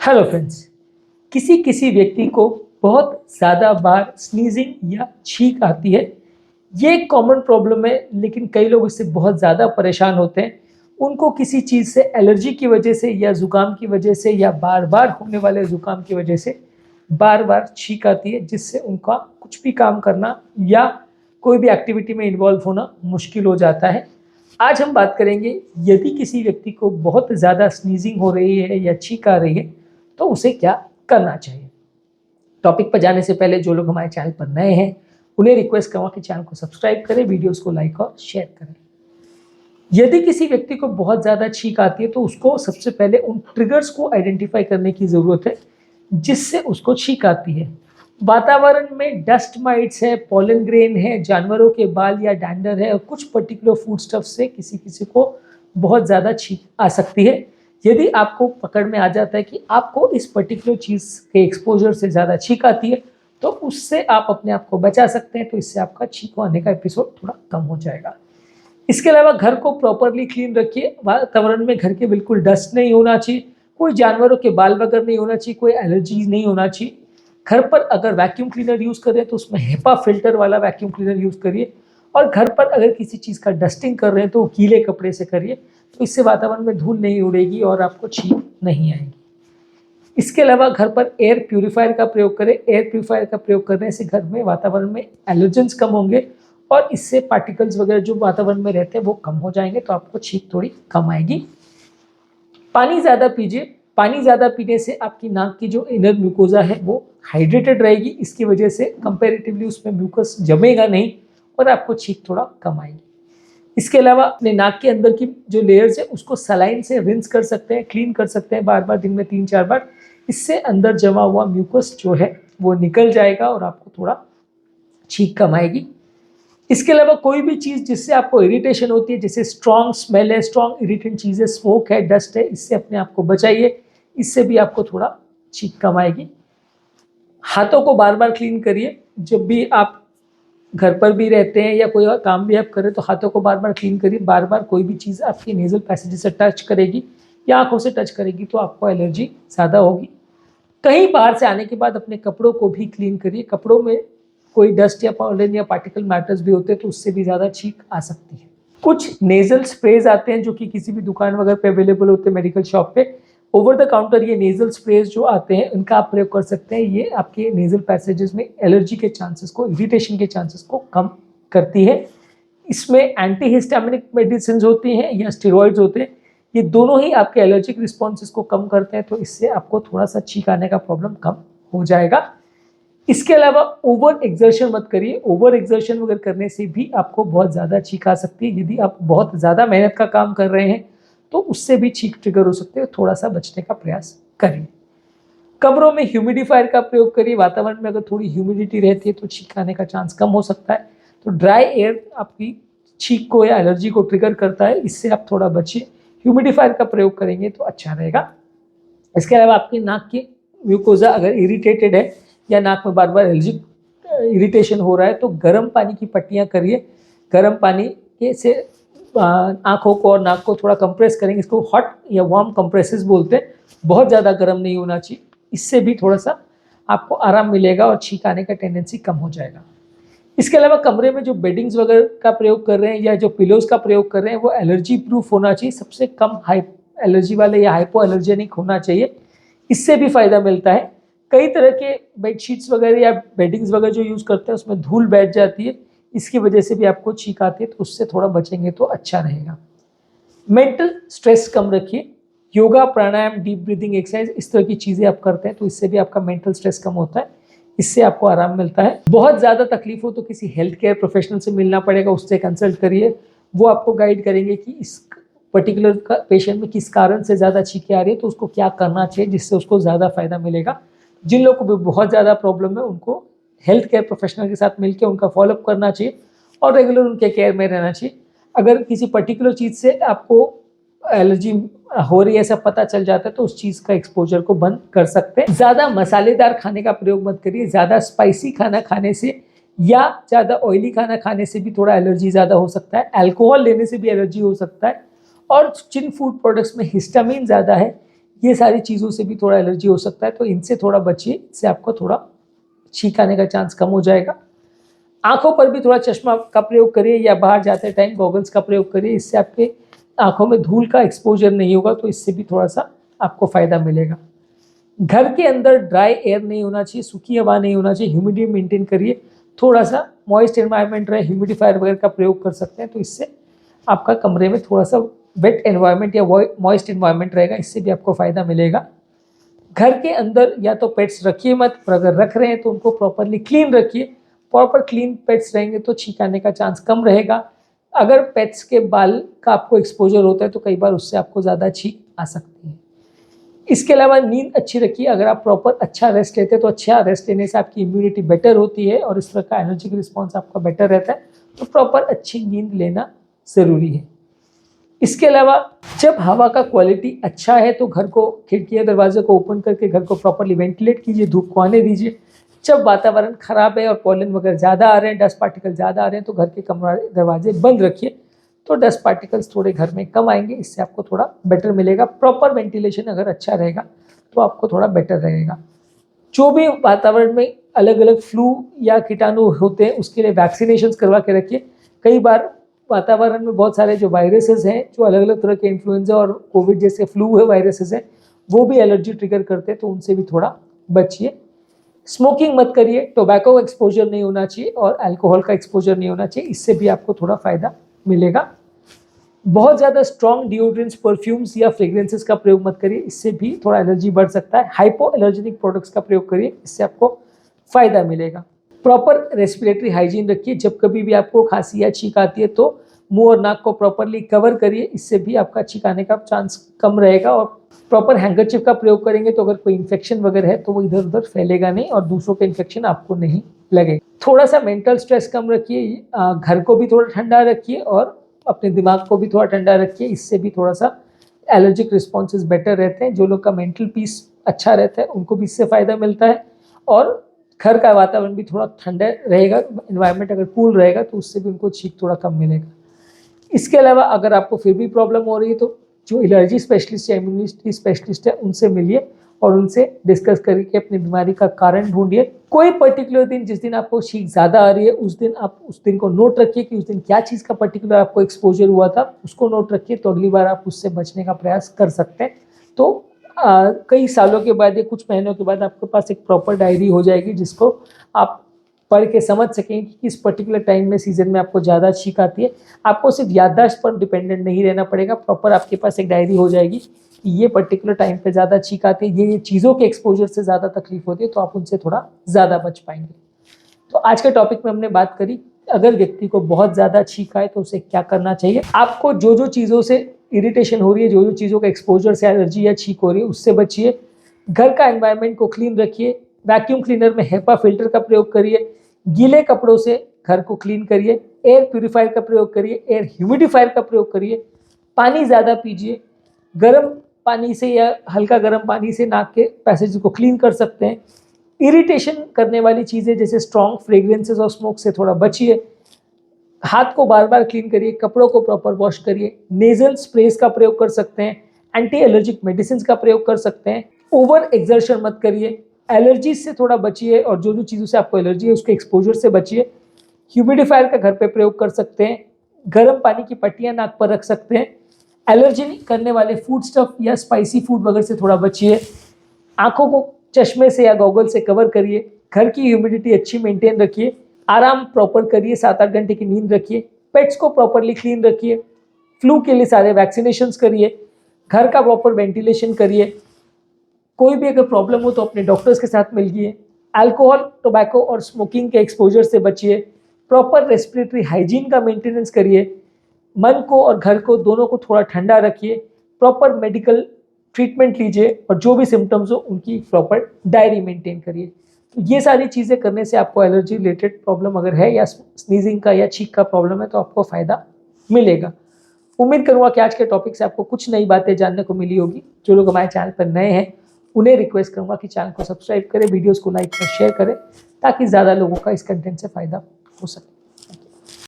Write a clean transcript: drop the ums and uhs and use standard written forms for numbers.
Hello friends. किसी किसी व्यक्ति को बहुत ज़्यादा बार स्नीजिंग या छींक आती है। ये एक कॉमन प्रॉब्लम है, लेकिन कई लोग इससे बहुत ज़्यादा परेशान होते हैं। उनको किसी चीज़ से एलर्जी की वजह से या ज़ुकाम की वजह से या बार बार होने वाले ज़ुकाम की वजह से बार बार छींक आती है, जिससे उनका कुछ भी काम करना या कोई भी एक्टिविटी में इन्वॉल्व होना मुश्किल हो जाता है। आज हम बात करेंगे, यदि किसी व्यक्ति को बहुत ज़्यादा स्नीजिंग हो रही है या छींक आ रही है तो उसे क्या करना चाहिए। टॉपिक पर जाने से पहले जो लोग हमारे चैनल पर नए हैं उन्हें रिक्वेस्ट करूँगा कि चैनल को सब्सक्राइब करें, वीडियोस को लाइक और शेयर करें। यदि किसी व्यक्ति को बहुत ज़्यादा छींक आती है तो उसको सबसे पहले उन ट्रिगर्स को आइडेंटिफाई करने की ज़रूरत है जिससे उसको छींक आती है। वातावरण में डस्ट माइट्स है, पॉलन ग्रेन है, जानवरों के बाल या डैंडर है और कुछ पर्टिकुलर फूड स्टफ से किसी किसी को बहुत ज़्यादा छींक आ सकती है। यदि आपको पकड़ में आ जाता है कि आपको इस पर्टिकुलर चीज़ के एक्सपोजर से ज़्यादा छींक आती है तो उससे आप अपने आप को बचा सकते हैं, तो इससे आपका छींक आने का एपिसोड थोड़ा कम हो जाएगा। इसके अलावा घर को प्रॉपरली क्लीन रखिए। वातावरण में घर के बिल्कुल डस्ट नहीं होना चाहिए, कोई जानवरों के बाल वगैरह नहीं होना चाहिए, कोई एलर्जी नहीं होना चाहिए। घर पर अगर वैक्यूम क्लीनर यूज़ करें तो उसमें हेपा फिल्टर वाला वैक्यूम क्लीनर यूज़ करिए, और घर पर अगर किसी चीज़ का डस्टिंग कर रहे हैं तो गीले कपड़े से करिए, तो इससे वातावरण में धूल नहीं उड़ेगी और आपको छींक नहीं आएगी। इसके अलावा घर पर एयर प्यूरिफायर का प्रयोग करें। एयर प्यूरिफायर का प्रयोग करने से घर में वातावरण में एलर्जेंस कम होंगे और इससे पार्टिकल्स वगैरह जो वातावरण में रहते हैं वो कम हो जाएंगे, तो आपको छींक थोड़ी कम आएगी। पानी ज़्यादा पीजिए। पानी ज़्यादा पीने से आपकी नाक की जो इनर म्यूकोजा है वो हाइड्रेटेड रहेगी। इसकी वजह से कंपैरेटिवली उसमें म्यूकस जमेगा नहीं और आपको छींक थोड़ा कम आएगी। इसके अलावा अपने नाक के अंदर की जो लेयर्स है उसको सलाइन से रिंस कर सकते हैं, क्लीन कर सकते हैं बार बार, दिन में 3-4 बार। इससे अंदर जमा हुआ म्यूकस जो है वो निकल जाएगा और आपको थोड़ा छींक कम आएगी। इसके अलावा कोई भी चीज़ जिससे आपको इरिटेशन होती है, जैसे स्ट्रॉन्ग स्मेल है, स्ट्रॉन्ग इरिटेंट चीज़ें, स्मोक है, डस्ट है, इससे अपने आप को बचाइए। इससे भी आपको थोड़ा छींक कम आएगी। हाथों को बार बार क्लीन करिए। जब भी आप घर पर भी रहते हैं या कोई और काम भी आप करें तो हाथों को बार बार क्लीन करिए। बार बार कोई भी चीज़ आपकी नेजल पैसेज से टच करेगी या आंखों से टच करेगी तो आपको एलर्जी ज़्यादा होगी। कहीं बाहर से आने के बाद अपने कपड़ों को भी क्लीन करिए। कपड़ों में कोई डस्ट या पॉलन या पार्टिकल मैटर्स भी होते हैं तो उससे भी ज़्यादा छींक आ सकती है। कुछ नेजल स्प्रेज आते हैं जो कि किसी भी दुकान वगैरह पे अवेलेबल होते हैं, मेडिकल शॉप पे ओवर द काउंटर। ये नेजल स्प्रेज जो आते हैं उनका आप प्रयोग कर सकते हैं। ये आपके नेजल पैसेजेस में एलर्जी के चांसेस को, इरिटेशन के चांसेस को कम करती है। इसमें एंटी हिस्टामिनिक मेडिसिन होती हैं या स्टेरॉइड्स होते हैं, ये दोनों ही आपके एलर्जिक रिस्पॉन्सेस को कम करते हैं, तो इससे आपको थोड़ा सा छींक आने का प्रॉब्लम कम हो जाएगा। इसके अलावा ओवर एक्सर्शन मत करिए। ओवर एक्सर्शन वगैरह करने से भी आपको बहुत ज़्यादा छींक आ सकती है। यदि आप बहुत ज़्यादा मेहनत का काम कर रहे हैं तो उससे भी छींक ट्रिगर हो सकते हैं, थोड़ा सा बचने का प्रयास करिए। कमरों में ह्यूमिडिफायर का प्रयोग करिए। वातावरण में अगर थोड़ी ह्यूमिडिटी रहती है तो छींक आने का चांस कम हो सकता है, तो ड्राई एयर आपकी छींक को या एलर्जी को ट्रिगर करता है, इससे आप थोड़ा बचिए। ह्यूमिडिफायर का प्रयोग करेंगे तो अच्छा रहेगा। इसके अलावा आपकी नाक की म्यूकोजा अगर इरिटेटेड है या नाक में बार बार एलर्जिक इरिटेशन हो रहा है तो गर्म पानी की पट्टियाँ करिए। गर्म पानी के से आँखों को और नाक को थोड़ा कंप्रेस करेंगे। इसको हॉट या वार्म कंप्रेसेस बोलते हैं। बहुत ज़्यादा गर्म नहीं होना चाहिए, इससे भी थोड़ा सा आपको आराम मिलेगा और छींक आने का टेंडेंसी कम हो जाएगा। इसके अलावा कमरे में जो बेडिंग्स वगैरह का प्रयोग कर रहे हैं या जो पिलोज का प्रयोग कर रहे हैं वो एलर्जी प्रूफ होना चाहिए। सबसे कम हाई एलर्जी वाले या हाइपो एलर्जेनिक होना चाहिए, इससे भी फ़ायदा मिलता है। कई तरह के बेडशीट्स वगैरह या बेडिंग्स वगैरह जो यूज़ करते हैं उसमें धूल बैठ जाती है, इसकी वजह से भी आपको छींक आती है, तो उससे थोड़ा बचेंगे तो अच्छा रहेगा। मेंटल स्ट्रेस कम रखिए। योगा, प्राणायाम, डीप ब्रीदिंग एक्सरसाइज, इस तरह की चीज़ें आप करते हैं तो इससे भी आपका मेंटल स्ट्रेस कम होता है, इससे आपको आराम मिलता है। बहुत ज़्यादा तकलीफ हो तो किसी हेल्थ केयर प्रोफेशनल से मिलना पड़ेगा, उससे कंसल्ट करिए। वो आपको गाइड करेंगे कि इस पर्टिकुलर पेशेंट में किस कारण से ज़्यादा छींकें आ रही है तो उसको क्या करना चाहिए जिससे उसको ज़्यादा फ़ायदा मिलेगा। जिन लोगों को भी बहुत ज़्यादा प्रॉब्लम है उनको हेल्थ केयर प्रोफेशनल के साथ मिलकर उनका फॉलोअप करना चाहिए और रेगुलर उनके केयर में रहना चाहिए। अगर किसी पर्टिकुलर चीज़ से आपको एलर्जी हो रही है ऐसा पता चल जाता है तो उस चीज़ का एक्सपोजर को बंद कर सकते हैं। ज़्यादा मसालेदार खाने का प्रयोग मत करिए। ज़्यादा स्पाइसी खाना खाने से या ज़्यादा ऑयली खाना खाने से भी थोड़ा एलर्जी ज़्यादा हो सकता है। अल्कोहल लेने से भी एलर्जी हो सकता है। और जिन फूड प्रोडक्ट्स में हिस्टामिन ज़्यादा है ये सारी चीज़ों से भी थोड़ा एलर्जी हो सकता है, तो इनसे थोड़ा बचिए, इससे आपको थोड़ा छींक आने का चांस कम हो जाएगा। आंखों पर भी थोड़ा चश्मा का प्रयोग करिए या बाहर जाते टाइम गॉगल्स का प्रयोग करिए, इससे आपके आंखों में धूल का एक्सपोजर नहीं होगा, तो इससे भी थोड़ा सा आपको फ़ायदा मिलेगा। घर के अंदर ड्राई एयर नहीं होना चाहिए, सूखी हवा नहीं होना चाहिए, ह्यूमिडिटी मेंटेन करिए, थोड़ा सा मॉइस्ट एनवायरनमेंट रहे, ह्यूमिडिफायर वगैरह का प्रयोग कर सकते हैं, तो इससे आपका कमरे में थोड़ा सा वेट एनवायरनमेंट या मॉइस्ट एनवायरनमेंट रहेगा, इससे भी आपको फ़ायदा मिलेगा। घर के अंदर या तो पेट्स रखिए मत, पर अगर रख रहे हैं तो उनको प्रॉपरली क्लीन रखिए। प्रॉपर क्लीन पेट्स रहेंगे तो छींक आने का चांस कम रहेगा। अगर पेट्स के बाल का आपको एक्सपोजर होता है तो कई बार उससे आपको ज़्यादा छींक आ सकती है। इसके अलावा नींद अच्छी रखिए। अगर आप प्रॉपर अच्छा रेस्ट लेते हैं तो अच्छा रेस्ट लेने से आपकी इम्यूनिटी बेटर होती है और इस तरह का एनर्जी रिस्पॉन्स आपका बेटर रहता है, तो प्रॉपर अच्छी नींद लेना ज़रूरी है। इसके अलावा जब हवा का क्वालिटी अच्छा है तो घर को, खिड़कियाँ दरवाजे को ओपन करके घर को प्रॉपरली वेंटिलेट कीजिए, धूप को आने दीजिए। जब वातावरण खराब है और पॉलन वगैरह ज़्यादा आ रहे हैं, डस्ट पार्टिकल ज़्यादा आ रहे हैं, तो घर के कमरा दरवाजे बंद रखिए, तो डस्ट पार्टिकल्स थोड़े घर में कम आएंगे, इससे आपको थोड़ा बेटर मिलेगा। प्रॉपर वेंटिलेशन अगर अच्छा रहेगा तो आपको थोड़ा बेटर रहेगा। जो भी वातावरण में अलग अलग फ्लू या कीटाणु होते हैं उसके लिए वैक्सीनेशन करवा के रखिए। कई बार वातावरण में बहुत सारे जो वायरसेस हैं, जो अलग अलग तरह के इन्फ्लुएंजा और कोविड जैसे फ्लू है वायरसेस हैं, वो भी एलर्जी ट्रिगर करते हैं, तो उनसे भी थोड़ा बचिए। स्मोकिंग मत करिए, टोबैको का एक्सपोजर नहीं होना चाहिए और अल्कोहल का एक्सपोजर नहीं होना चाहिए, इससे भी आपको थोड़ा फ़ायदा मिलेगा। बहुत ज़्यादा स्ट्रॉन्ग डिओड्रेंट्स, परफ्यूम्स या फ्रेग्रेंसेस का प्रयोग मत करिए, इससे भी थोड़ा एलर्जी बढ़ सकता है। हाइपो एलर्जेनिक प्रोडक्ट्स का प्रयोग करिए, इससे आपको फ़ायदा मिलेगा। प्रॉपर रेस्पिरेटरी हाइजीन रखिए। जब कभी भी आपको खांसी या छींक आती है तो मुंह और नाक को प्रॉपरली कवर करिए, इससे भी आपका छींक आने का चांस कम रहेगा। और प्रॉपर हैंकरचिप का प्रयोग करेंगे तो अगर कोई इन्फेक्शन वगैरह है तो वो इधर उधर फैलेगा नहीं और दूसरों के इन्फेक्शन आपको नहीं लगेगा। थोड़ा सा मेंटल स्ट्रेस कम रखिए, घर को भी थोड़ा ठंडा रखिए और अपने दिमाग को भी थोड़ा ठंडा रखिए, इससे भी थोड़ा सा एलर्जिक रिस्पॉन्सेज बेटर रहते हैं। जो लोग का मेंटल पीस अच्छा रहता है उनको भी इससे फ़ायदा मिलता है और घर का वातावरण भी थोड़ा ठंडा रहेगा। एनवायरनमेंट अगर कूल रहेगा तो उससे भी उनको छींक थोड़ा कम मिलेगा। इसके अलावा अगर आपको फिर भी प्रॉब्लम हो रही है तो जो एलर्जी स्पेशलिस्ट या इम्यूनिटी स्पेशलिस्ट है उनसे मिलिए और उनसे डिस्कस करके अपनी बीमारी का कारण ढूंढिए। कोई पर्टिकुलर दिन, जिस दिन आपको छींक ज़्यादा आ रही है उस दिन आप उस दिन को नोट रखिए कि उस दिन क्या चीज़ का पर्टिकुलर आपको एक्सपोजर हुआ था, उसको नोट रखिए, तो अगली बार आप उससे बचने का प्रयास कर सकते हैं। तो कई सालों के बाद या कुछ महीनों के बाद आपके पास एक प्रॉपर डायरी हो जाएगी जिसको आप पढ़ के समझ सकें कि किस पर्टिकुलर टाइम में, सीजन में आपको ज़्यादा छींक आती है। आपको सिर्फ याददाश्त पर डिपेंडेंट नहीं रहना पड़ेगा, प्रॉपर आपके पास एक डायरी हो जाएगी कि ये पर्टिकुलर टाइम पे ज़्यादा छींक आती है, ये चीज़ों के एक्सपोजर से ज़्यादा तकलीफ होती है, तो आप उनसे थोड़ा ज़्यादा बच पाएंगे। तो आज के टॉपिक में हमने बात करी, अगर व्यक्ति को बहुत ज़्यादा छींक आए तो उसे क्या करना चाहिए। आपको जो जो चीज़ों से इरिटेशन हो रही है, जो जो चीज़ों का एक्सपोजर से एलर्जी या छींक हो रही है, उससे बचिए। घर का एनवायरनमेंट को क्लीन रखिए। वैक्यूम क्लीनर में हेपा फिल्टर का प्रयोग करिए। गीले कपड़ों से घर को क्लीन करिए। एयर प्यूरीफायर का प्रयोग करिए। एयर ह्यूमिडिफायर का प्रयोग करिए। पानी ज़्यादा पीजिए। गर्म पानी से या हल्का गर्म पानी से नाक के पैसेज को क्लीन कर सकते हैं। इरिटेशन करने वाली चीज़ें जैसे स्ट्रॉन्ग फ्रेग्रेंसेस और स्मोक से थोड़ा बचिए। हाथ को बार बार क्लीन करिए। कपड़ों को प्रॉपर वॉश करिए। नेजल स्प्रेस का प्रयोग कर सकते हैं। एंटी एलर्जिक मेडिसिन का प्रयोग कर सकते हैं। ओवर एक्सर्शन मत करिए। एलर्जी से थोड़ा बचिए और जो जो चीज़ों से आपको एलर्जी है उसके एक्सपोजर से बचिए। ह्यूमिडिफायर का घर पे प्रयोग कर सकते हैं। गर्म पानी की पट्टियाँ नाक पर रख सकते हैं। एलर्जी करने वाले फूड स्टफ या स्पाइसी फूड वगैरह से थोड़ा बचिए। आंखों को चश्मे से या गॉगल से कवर करिए। घर की ह्यूमिडिटी अच्छी मेंटेन रखिए। आराम प्रॉपर करिए। 7-8 घंटे की नींद रखिए। पेट्स को प्रॉपरली क्लीन रखिए। फ्लू के लिए सारे वैक्सीनेशंस करिए। घर का प्रॉपर वेंटिलेशन करिए। कोई भी अगर प्रॉब्लम हो तो अपने डॉक्टर्स के साथ मिलिए। अल्कोहल, टोबैको और स्मोकिंग के एक्सपोजर से बचिए। प्रॉपर रेस्पिरेटरी हाइजीन का मेंटेनेंस करिए। मन को और घर को दोनों को थोड़ा ठंडा रखिए। प्रॉपर मेडिकल ट्रीटमेंट लीजिए और जो भी सिम्टम्स हो उनकी प्रॉपर डायरी मेंटेन करिए। तो ये सारी चीज़ें करने से आपको एलर्जी रिलेटेड प्रॉब्लम अगर है या स्नीजिंग का या छींक का प्रॉब्लम है तो आपको फ़ायदा मिलेगा। उम्मीद करूँगा कि आज के टॉपिक से आपको कुछ नई बातें जानने को मिली होगी। जो लोग हमारे चैनल पर नए हैं उन्हें रिक्वेस्ट करूँगा कि चैनल को सब्सक्राइब करें, वीडियोज़ को लाइक और शेयर करें ताकि ज़्यादा लोगों का इस कंटेंट से फ़ायदा हो सके।